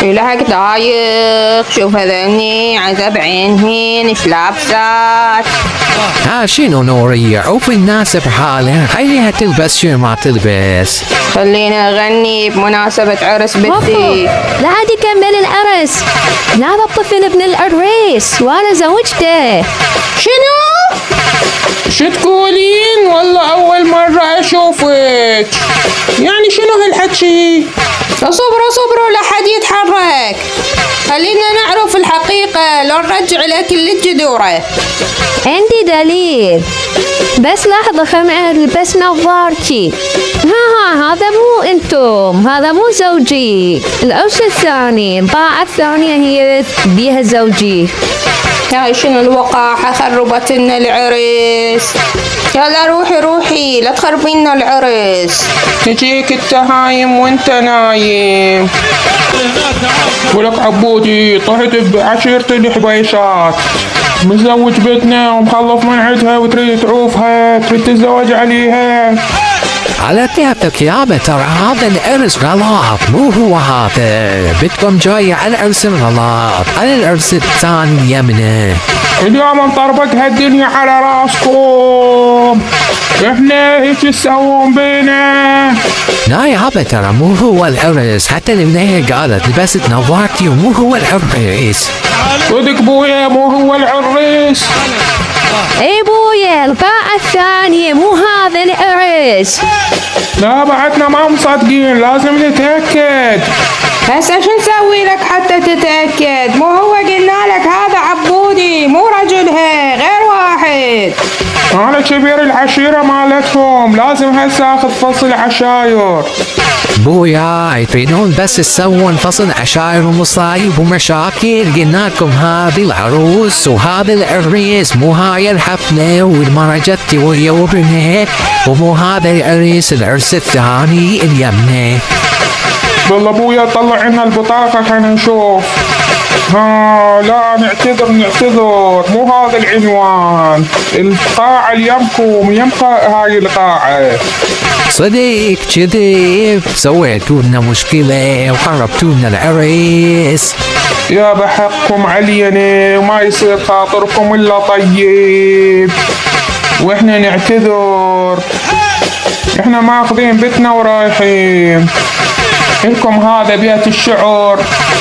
لك ضايق، شوف هذني عزب عينهن ايش لابسات. شنو نورية؟ عوف الناس بحالها، خليها تلبس شو ما تلبس. خلينا نغني بمناسبة عرس بنتي. لا عاد يكمل العرس، هذا الطفل ابن العريس وانا زوجته. شنو؟ شو تقولين؟ والله أول مرة أشوفك. يعني شنو هالحكي؟ صبروا لا حد يتحرك، خلينا نعرف الحقيقة لو نرجع لك كل الجذورة. عندي دليل، بس لحظة خليني البس نظارتي. هذا مو انتم، هذا مو زوجي. العرس الثاني، الباعة الثانية هي بيها زوجي. هاي شنو الوقاحة، خربت لنا العرس. يلا روحي لا تخربي لنا العرس. تجيك التهايم وانت نايم. ولك عبودي طحت بعشيرة الحبيشات، متزوج بنتنا ومخلص من عندها وتريد تعوفها، تريد تتزوج عليها. على كيفك يابا، ترى هذا العرس غلط، مو هو هذا. بنتكم جاية على العرس الغلط، على العرس الثاني اليمنى. اليوم مطربك هالدنيا على راسكم، احنا هيك تسوون بينا. لا يابا ترى مو هو العرس، حتى البنية قالت لبست نظارتي ومو هو العرس. صدق بويا مو هو العريس. اي بويا، الباعة الثانية مو هذا العرس. لا بعدنا ما مصدقين، لازم نتأكد. هسه شو نسوي لك حتى تتأكد؟ مو هو قلنا لك هذا عبودي مو رجلها، غير واحد. أنا كبير العشيرة مالتهم، لازم هسه اخذ فصل عشاير. بويا يريدون بس تسوون فصل عشاير ومصايب ومشاكل. قلنا لكم هذه العروس وهذا العريس، مو هاي الحفلة والمرة جتي وهي وابنها، ومو هذا العريس، العرس الثاني اليمنى. والله ابويا طلع لنا البطاقة خلينا نشوف. لا نعتذر مو هذا العنوان، القاعة اليمكم هاي القاعة. صديق كذب، سويتوا لنا مشكلة وخربتوا لنا العريس. يا بحقكم علينا وما يصير خاطركم الا طيب، واحنا نعتذر، احنا ماخذين بيتنا ورايحين لكم. هذا بيت الشعر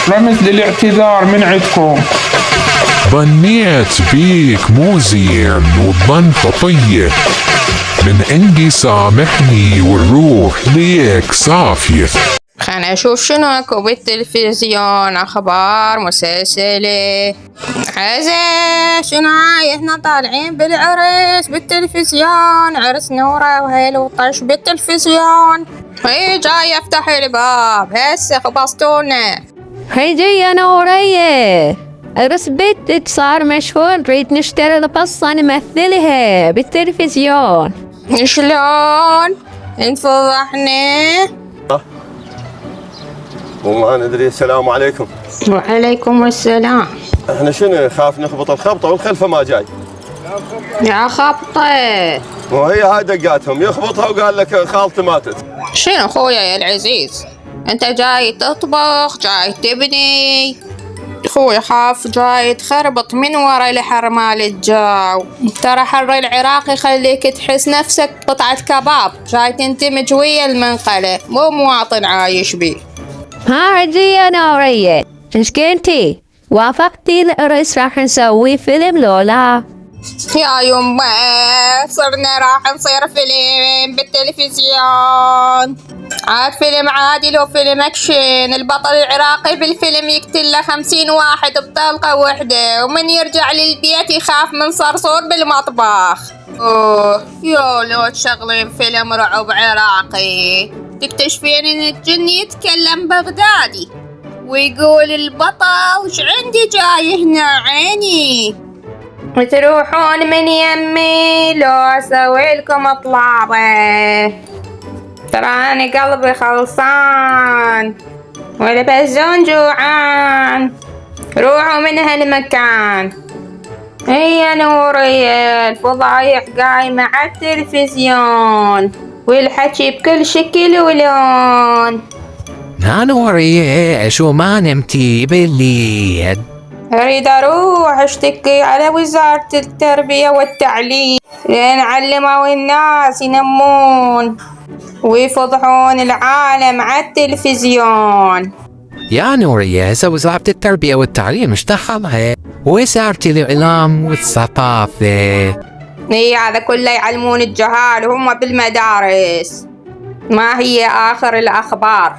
رمز للاعتذار من عندكم. ظنيت بيك مو زين والظن خطية، من عندي سامحني والروح ليك صافية. خلنا نشوف شنو اكو بالتلفزيون، اخبار مسلسلة. عزة شنو هاي؟ احنا طالعين بالعرس بالتلفزيون، عرس نورة وهيل وطش بالتلفزيون. هي جاي افتح الباب هسه خبصتونا. هي جاية نورية، عرس بنت صار مشهور، نريد نشتري القصة نمثلها بالتلفزيون. شلون؟ انفضحنا. وما ندري. السلام عليكم. وعليكم السلام. احنا شنو خاف نخبط الخبطه والخلفه ما جاي. يا خبطه. وهي هاي دقاتهم، يخبطها وقال لك خالتي ماتت. شنو خويا يا العزيز؟ انت جاي تطبخ، جاي تبني؟ خوي خاف جاي تخربط من ورا الحرمال الجو. ترى حر العراق يخليك تحس نفسك قطعة كباب، جاي تندمج ويا المنقلة، مو مواطن عايش بيه. عجية نورية، ايش كنتي؟ وافقتي العرس راح نسوي فيلم لولا؟ يا يمه صرنا راح نصير فيلم بالتلفزيون. عاد فيلم عادي لو فيلم اكشن، البطل العراقي بالفيلم يقتل له 50 واحد بطلقة وحدة، ومن يرجع للبيت يخاف من صرصور بالمطبخ. يا لو تشغلين فيلم رعب عراقي تكتشفين ان الجن يتكلم بغدادي ويقول البطل وش عندي جاي هنا عيني، وتروحون من يمي لو اسوي لكم طلابة. تراني قلبي خلصان والبزون جوعان، روحوا من هالمكان. هي نورية الفضايح قايمة على التلفزيون والحكي بكل شكل ولون. ها نورية شو ما نمتي بالليل. أريد أروح أشتكي على وزارة التربية والتعليم لأن علموا الناس ينمون ويفضحون العالم على التلفزيون. يا نورية هسه وزارة التربية والتعليم مش دخلها، وزارة الإعلام والثقافة. هذا كله يعلمون الجهال وهم بالمدارس. ما هي آخر الأخبار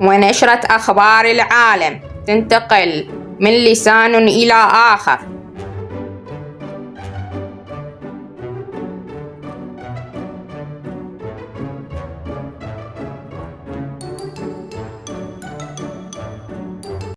ونشرة أخبار العالم تنتقل من لسان إلى آخر